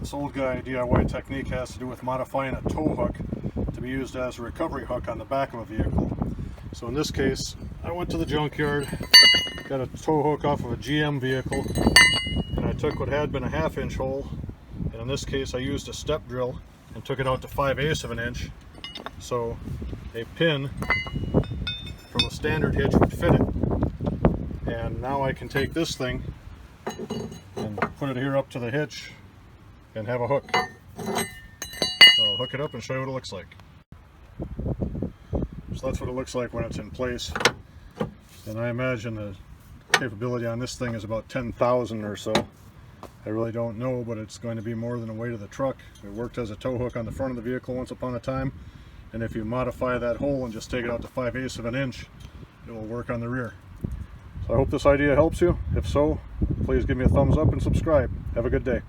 This old guy DIY technique has to do with modifying a tow hook to be used as a recovery hook on the back of a vehicle. So in this case, I went to the junkyard, got a tow hook off of a GM vehicle, and I took what had been a 1/2 inch hole, and in this case I used a step drill and took it out to 5/8 of an inch, so a pin from a standard hitch would fit it. And now I can take this thing and put it here up to the hitch and have a hook. So I'll hook it up and show you what it looks like. So that's what it looks like when it's in place. And I imagine the capability on this thing is about 10,000 or so. I really don't know, but it's going to be more than the weight of the truck. It worked as a tow hook on the front of the vehicle once upon a time. And if you modify that hole and just take it out to 5/8 of an inch, it will work on the rear. So I hope this idea helps you. If so, please give me a thumbs up and subscribe. Have a good day.